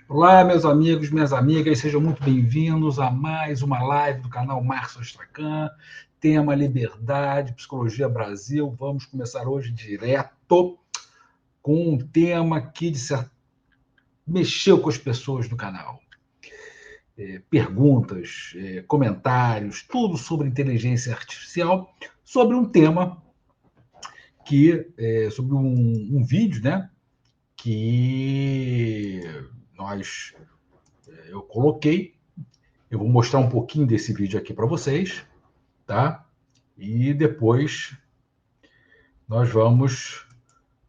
Olá, meus amigos, minhas amigas, sejam muito bem-vindos a mais uma live do canal Márcio Astrakhan, tema Liberdade, Psicologia Brasil. Vamos começar hoje direto com um tema que mexeu com as pessoas do canal. Perguntas, comentários, tudo sobre inteligência artificial, sobre um tema sobre um vídeo, né, que eu coloquei. Eu vou mostrar um pouquinho desse vídeo aqui para vocês, tá? E depois nós vamos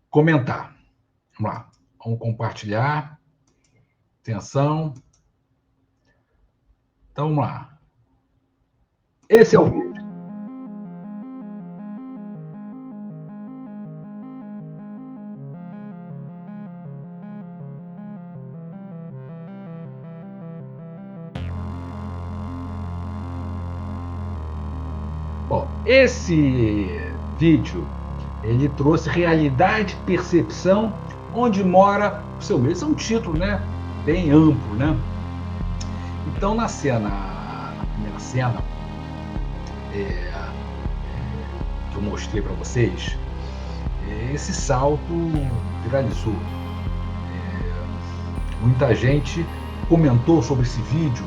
comentar. Vamos lá. Vamos compartilhar. Atenção. Então, vamos lá. Esse é o vídeo. Bom, esse vídeo, ele trouxe realidade, percepção, onde mora o seu medo. Esse é um título, né? Bem amplo, né? Então, na primeira cena, que eu mostrei para vocês, esse salto viralizou. Muita gente comentou sobre esse vídeo.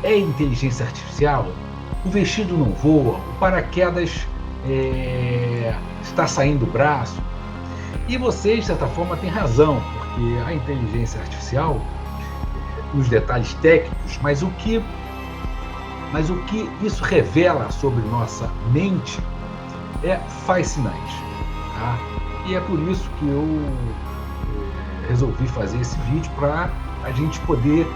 É inteligência artificial? O vestido não voa? O paraquedas está saindo do braço? E vocês, de certa forma, têm razão, porque a inteligência artificial, nos detalhes técnicos, mas o que isso revela sobre nossa mente faz sinais. Tá? E é por isso que eu resolvi fazer esse vídeo, para a gente poder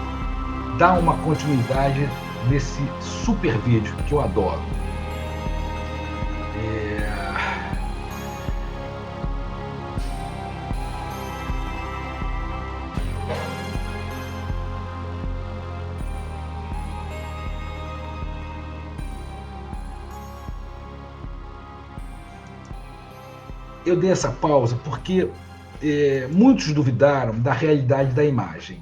dar uma continuidade nesse super vídeo que eu adoro. Eu dei essa pausa porque muitos duvidaram da realidade da imagem,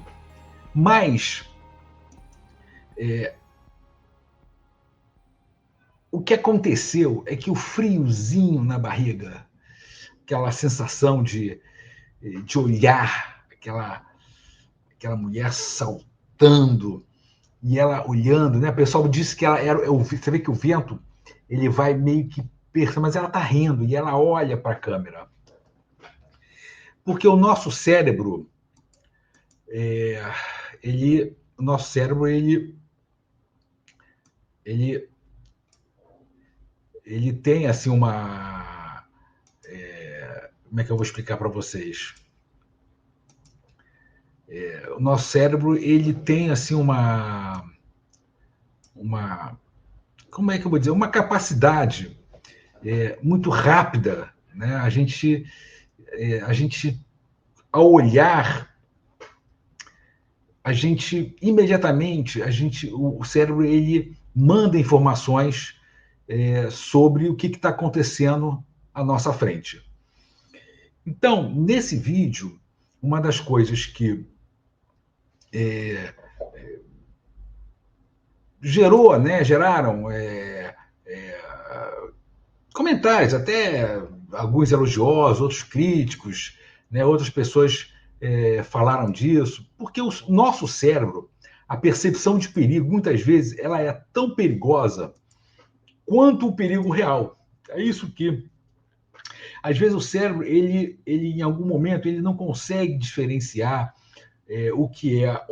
mas o que aconteceu é que o friozinho na barriga, aquela sensação de olhar aquela mulher saltando e ela olhando, né? O pessoal disse que ela era. Você vê que o vento ele vai meio que mas ela está rindo e ela olha para a câmera. Porque o nosso cérebro, o nosso cérebro, ele tem assim uma. Como é que eu vou explicar para vocês? O nosso cérebro ele tem assim uma. Como é que eu vou dizer? Uma capacidade muito rápida, né? A gente, ao olhar, imediatamente, o cérebro ele manda informações sobre o que está acontecendo à nossa frente. Então, nesse vídeo, uma das coisas que geraram comentários, até alguns elogiosos, outros críticos, né? Outras pessoas falaram disso, porque o nosso cérebro, a percepção de perigo, muitas vezes, ela é tão perigosa quanto o perigo real. É isso que, às vezes, o cérebro, ele em algum momento, ele não consegue diferenciar o que é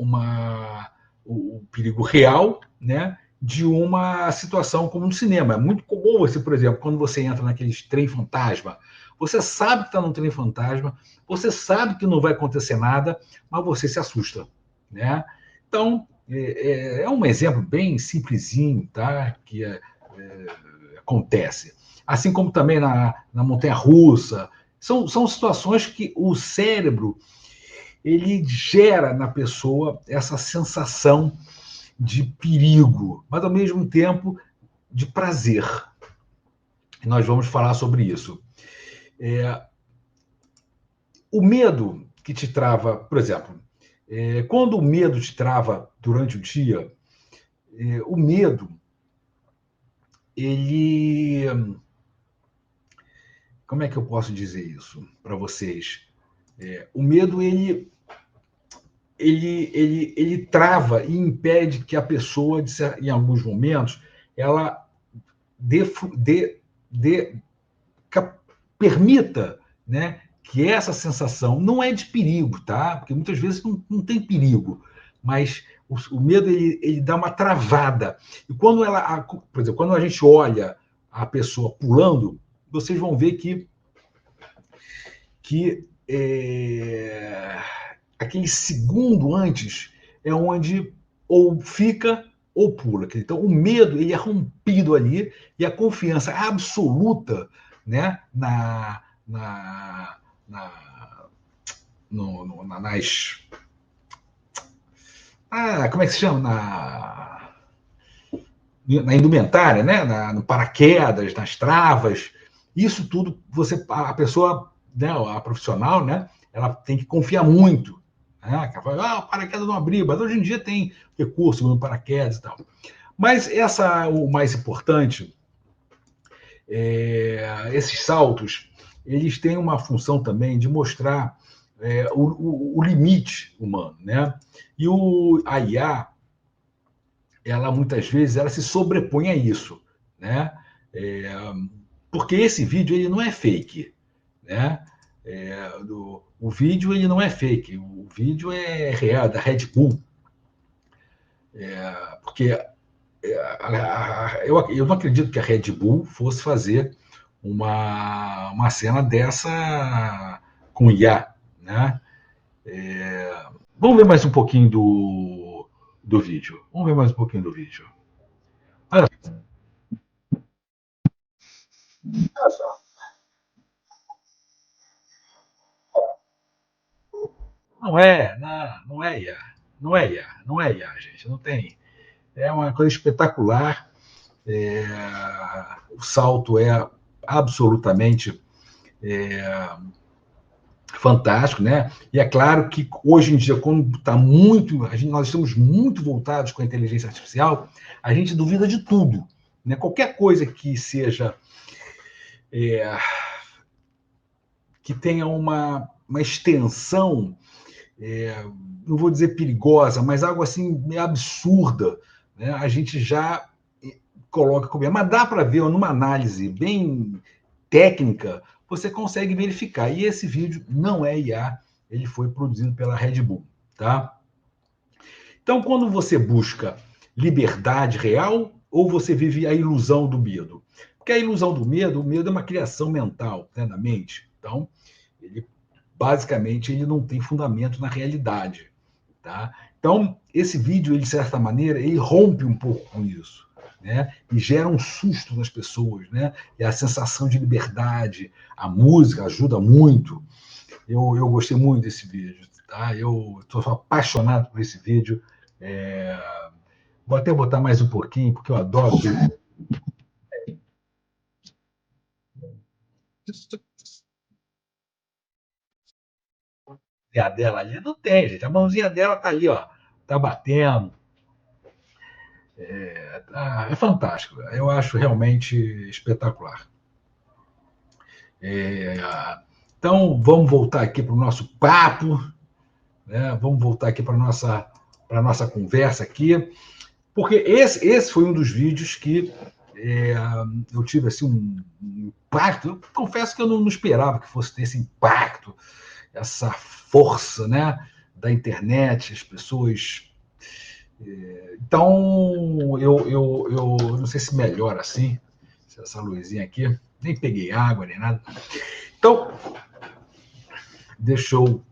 o perigo real, né, de uma situação como no cinema. É muito comum você, por exemplo, quando você entra naqueles trem fantasma, você sabe que está num trem fantasma, você sabe que não vai acontecer nada, mas você se assusta, né? Então, é um exemplo bem simplesinho, tá? Que acontece. Assim como também na montanha-russa. São situações que o cérebro ele gera na pessoa essa sensação de perigo, mas ao mesmo tempo de prazer. E nós vamos falar sobre isso. O medo que te trava, por exemplo, Quando o medo te trava durante o dia, o medo, ele... Como é que eu posso dizer isso para vocês? O medo, ele trava e impede que a pessoa, em alguns momentos, ela dê, dê, dê, permita, né, que essa sensação não é de perigo, tá? Porque muitas vezes não tem perigo, mas o medo ele dá uma travada. E quando por exemplo, quando a gente olha a pessoa pulando, vocês vão ver que aquele segundo antes é onde ou fica ou pula. Então, o medo ele é rompido ali e a confiança absoluta, né, na, na, nas... como é que se chama? Na indumentária, né? No paraquedas, nas travas. Isso tudo, a pessoa, né, a profissional, né, ela tem que confiar muito. Né? Ela fala, o paraquedas não abriu, mas hoje em dia tem recurso no paraquedas e tal. Mas o mais importante, esses saltos, eles têm uma função também de mostrar o limite humano, né? E a IA, ela muitas vezes ela se sobrepõe a isso, né? É, porque esse vídeo ele não é fake, né? O vídeo ele não é fake, o vídeo é real, da Red Bull, porque eu não acredito que a Red Bull fosse fazer uma cena dessa com IA, né? Vamos ver mais um pouquinho do vídeo. Vamos ver mais um pouquinho do vídeo. Olha só. Não é IA. Não é IA, não é IA, gente. Não tem. É uma coisa espetacular. É, o salto é absolutamente fantástico, né? E é claro que hoje em dia, quando está muito, nós estamos muito voltados com a inteligência artificial, a gente duvida de tudo, né? Qualquer coisa que seja é, que tenha uma extensão, não vou dizer perigosa, mas algo assim meio absurda, né? A gente já coloca como. Mas dá para ver numa análise bem técnica, você consegue verificar. E esse vídeo não é IA, ele foi produzido pela Red Bull, tá? Então, quando você busca liberdade real ou você vive a ilusão do medo? Porque a ilusão do medo, o medo é uma criação mental, né, na mente. Então, ele basicamente ele não tem fundamento na realidade, tá? Então, esse vídeo, ele, de certa maneira, ele rompe um pouco com isso, né? E gera um susto nas pessoas, né? E a sensação de liberdade, a música ajuda muito. Eu gostei muito desse vídeo, tá? Eu estou apaixonado por esse vídeo. É... Vou até botar mais um pouquinho, porque eu adoro. A dela ali não tem, gente. A mãozinha dela tá ali, ó, tá batendo. É fantástico. Eu acho realmente espetacular. É, então, vamos voltar aqui para o nosso papo, né? Vamos voltar aqui para a nossa conversa aqui, porque esse foi um dos vídeos que eu tive assim, um impacto. Eu confesso que eu não esperava que fosse ter esse impacto, essa força, né, da internet, as pessoas. Então, eu não sei se melhor assim, essa luzinha aqui. Nem peguei água, nem nada. Então, deixa eu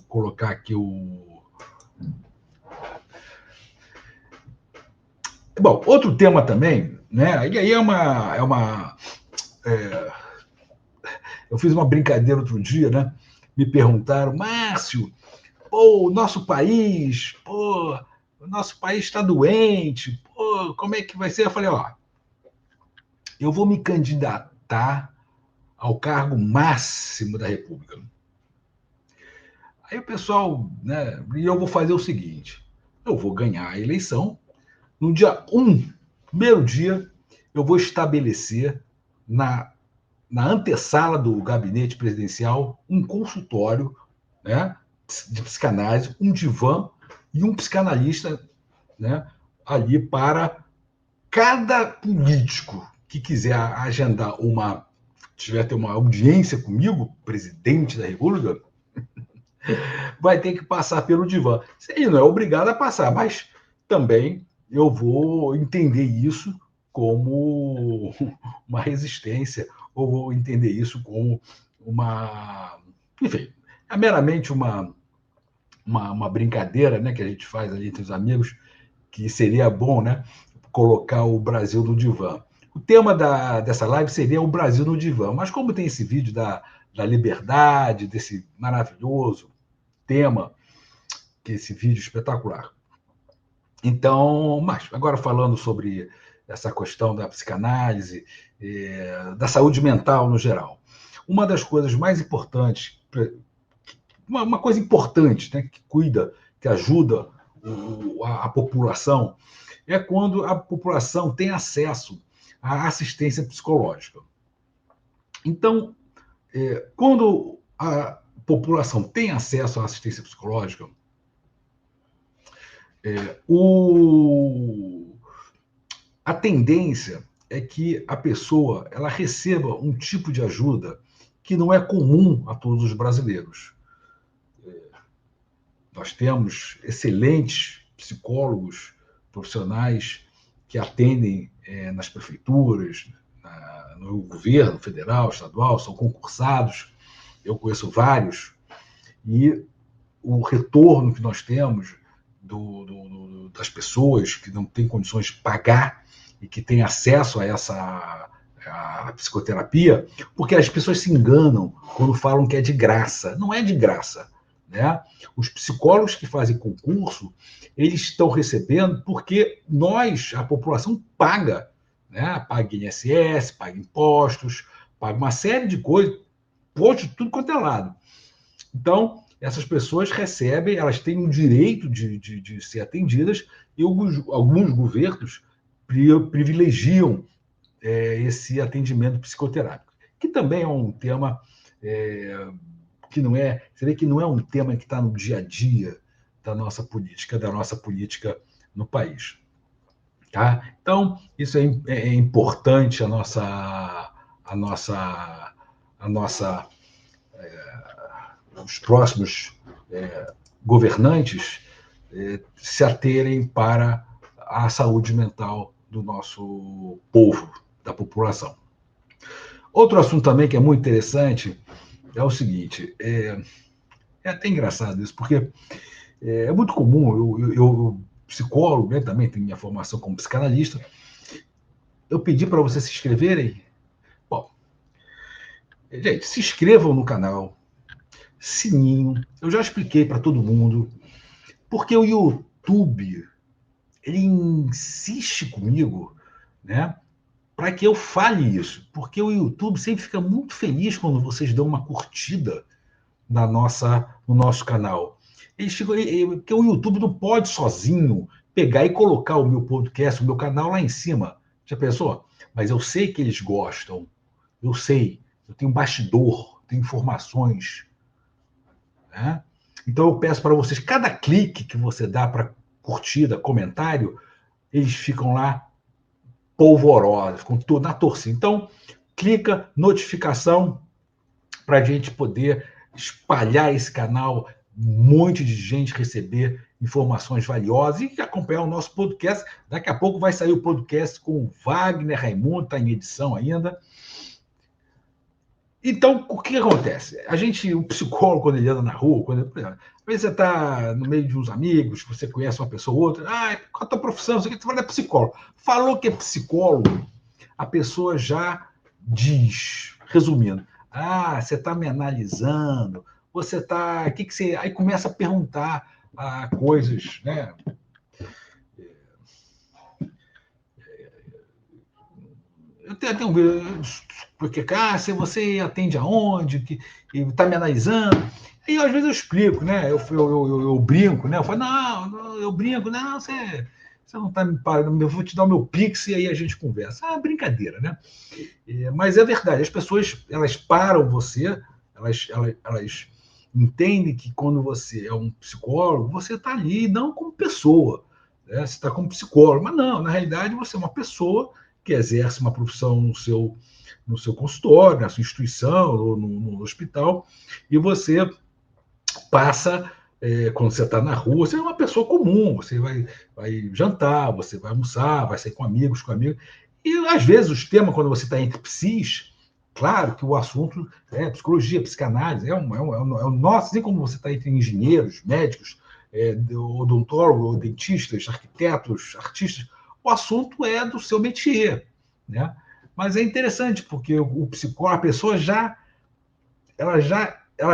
colocar aqui o. Bom, outro tema também, né? E aí eu fiz uma brincadeira outro dia, né? Me perguntaram, Márcio, pô, o nosso país está doente, pô, como é que vai ser? Eu falei, ó, eu vou me candidatar ao cargo máximo da República. Aí o pessoal, né? E eu vou fazer o seguinte: eu vou ganhar a eleição. No dia 1, primeiro dia, eu vou estabelecer na antessala do gabinete presidencial um consultório, né, de psicanálise, um divã e um psicanalista, né, ali para cada político que quiser agendar tiver ter uma audiência comigo, presidente da República, vai ter que passar pelo divã. Ele não é obrigado a passar, mas também eu vou entender isso como uma resistência, ou vou entender isso como uma. Enfim, é meramente uma brincadeira, né, que a gente faz ali entre os amigos, que seria bom, né, colocar o Brasil no divã. O tema dessa live seria o Brasil no divã, mas como tem esse vídeo da liberdade, desse maravilhoso tema, que esse vídeo espetacular. Então, mas agora falando sobre essa questão da psicanálise, da saúde mental no geral. Uma das coisas mais importantes, uma coisa importante, né, que cuida, que ajuda a população, é quando a população tem acesso à assistência psicológica. Então, quando a população tem acesso à assistência psicológica, a tendência é que a pessoa ela receba um tipo de ajuda que não é comum a todos os brasileiros. Nós temos excelentes psicólogos profissionais que atendem nas prefeituras, no governo federal, estadual, são concursados. Eu conheço vários. E o retorno que nós temos das pessoas que não têm condições de pagar e que têm acesso a essa a psicoterapia, porque as pessoas se enganam quando falam que é de graça. Não é de graça. Né? Os psicólogos que fazem concurso, eles estão recebendo porque nós, a população, paga. Né? Paga INSS, paga impostos, paga uma série de coisas, posto de tudo quanto é lado. Então, essas pessoas recebem, elas têm o direito de ser atendidas, e alguns governos privilegiam esse atendimento psicoterápico, que também é um tema que não é, você vê que não é um tema que está no dia a dia da nossa política no país. Tá? Então, isso é importante os próximos governantes se aterem para a saúde mental do nosso povo, da população. Outro assunto também que é muito interessante é o seguinte, é até engraçado isso, porque é muito comum, eu psicólogo, né, também tenho minha formação como psicanalista, eu pedi para vocês se inscreverem. Bom, gente, se inscrevam no canal, sininho, eu já expliquei para todo mundo, porque o YouTube, ele insiste comigo, né, para que eu fale isso, porque o YouTube sempre fica muito feliz quando vocês dão uma curtida no nosso canal. Porque o YouTube não pode sozinho pegar e colocar o meu podcast, o meu canal lá em cima. Já pensou? Mas eu sei que eles gostam. Eu sei. Eu tenho bastidor, tenho informações. Né? Então eu peço para vocês, cada clique que você dá para curtida, comentário, eles ficam lá polvorosos, na torcida. Então, clica, notificação, para a gente poder espalhar esse canal, um monte de gente receber informações valiosas e acompanhar o nosso podcast. Daqui a pouco vai sair o podcast com o Wagner Raimundo, está em edição ainda. Então, o que acontece? O psicólogo, quando ele anda na rua, às vezes você está no meio de uns amigos, você conhece uma pessoa ou outra, qual a tua profissão? Você fala, é psicólogo. Falou que é psicólogo, a pessoa já diz, resumindo, você está me analisando, você está. Que você. Aí começa a perguntar coisas, né? Eu tenho porque, se você atende aonde? Que está me analisando. Aí, às vezes, eu explico, né? Eu brinco, né? Eu falo, não, eu brinco, não, você não está me parando, eu vou te dar o meu Pix e aí a gente conversa. Ah, brincadeira, né? Mas é verdade, as pessoas, elas param você, elas entendem que quando você é um psicólogo, você está ali não como pessoa, né? Você está como psicólogo, mas não, na realidade você é uma pessoa que exerce uma profissão no seu consultório, na sua instituição, ou no hospital, e você passa, quando você está na rua, você é uma pessoa comum, você vai jantar, você vai almoçar, vai sair com amigos, e às vezes os temas, quando você está entre psis, claro que o assunto é psicologia, psicanálise, é o nosso, assim como você está entre engenheiros, médicos, odontólogos, dentistas, arquitetos, artistas, o assunto é do seu métier, né? Mas é interessante, porque o psicólogo, a pessoa ela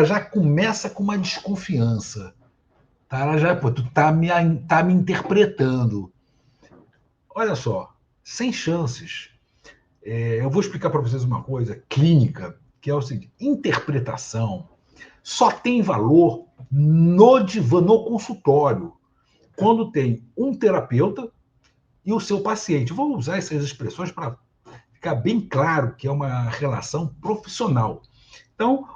já começa com uma desconfiança. Tá? Ela já, pô, tu tá me interpretando. Olha só, sem chances. Eu vou explicar para vocês uma coisa clínica, que é o seguinte: interpretação só tem valor no divã, no consultório, quando tem um terapeuta e o seu paciente. Vou usar essas expressões para ficar bem claro que é uma relação profissional. Então,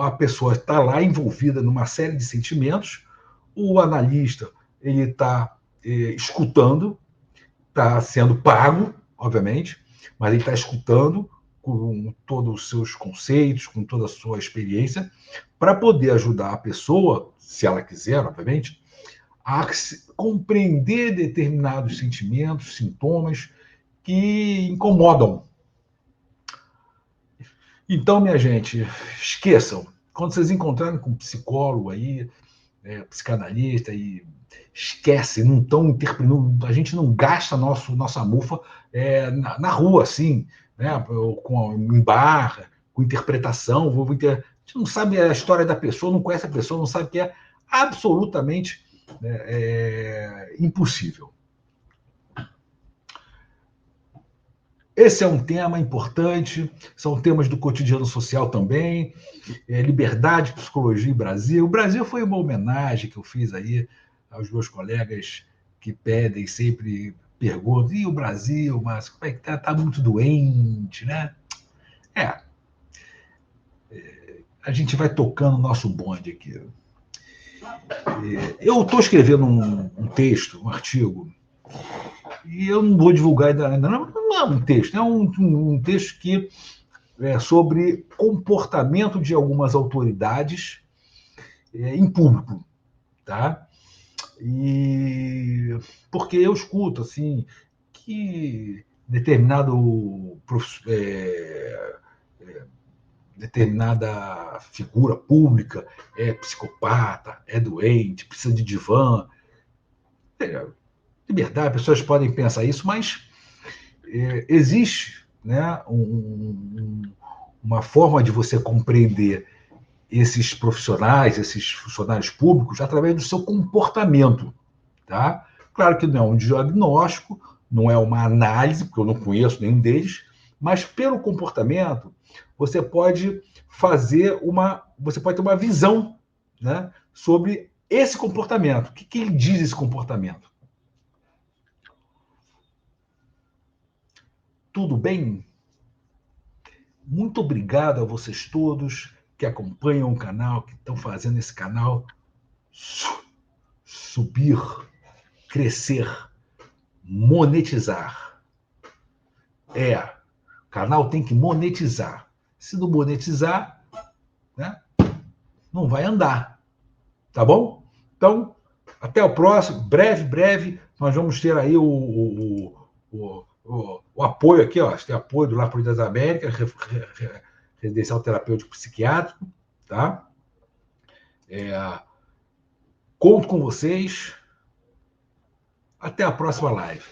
a pessoa está lá envolvida numa série de sentimentos, o analista ele está escutando, está sendo pago, obviamente, mas ele está escutando com todos os seus conceitos, com toda a sua experiência, para poder ajudar a pessoa, se ela quiser, obviamente, a compreender determinados sentimentos, sintomas que incomodam. Então, minha gente, esqueçam. Quando vocês encontrarem com um psicólogo aí, psicanalista, e esquece, não estão interpretando, a gente não gasta nossa mufa na rua, assim, né? Em bar, com interpretação. A gente não sabe a história da pessoa, não conhece a pessoa, não sabe o que é absolutamente, né, impossível. Esse é um tema importante, são temas do cotidiano social também, liberdade, psicologia e Brasil. O Brasil foi uma homenagem que eu fiz aí aos meus colegas que pedem, sempre perguntam, e o Brasil, mas como é que tá? Tá muito doente, né? É, a gente vai tocando o nosso bonde aqui. Eu estou escrevendo um texto, um artigo, e eu não vou divulgar ainda não é um texto, é um texto que sobre comportamento de algumas autoridades em público, tá? E porque eu escuto assim que determinada figura pública é psicopata, é doente, precisa de divã. Liberdade, pessoas podem pensar isso, mas existe, né, uma forma de você compreender esses profissionais, esses funcionários públicos, através do seu comportamento. Tá? Claro que não é um diagnóstico, não é uma análise, porque eu não conheço nenhum deles, mas pelo comportamento você pode você pode ter uma visão, né, sobre esse comportamento. O que ele diz esse comportamento? Tudo bem? Muito obrigado a vocês todos que acompanham o canal, que estão fazendo esse canal subir, crescer, monetizar. O canal tem que monetizar. Se não monetizar, né, não vai andar. Tá bom? Então, até o próximo. Breve, nós vamos ter aí o apoio aqui, ó. Tem apoio do Lapo das Américas, residencial terapêutico psiquiátrico, tá? Conto com vocês. Até a próxima live.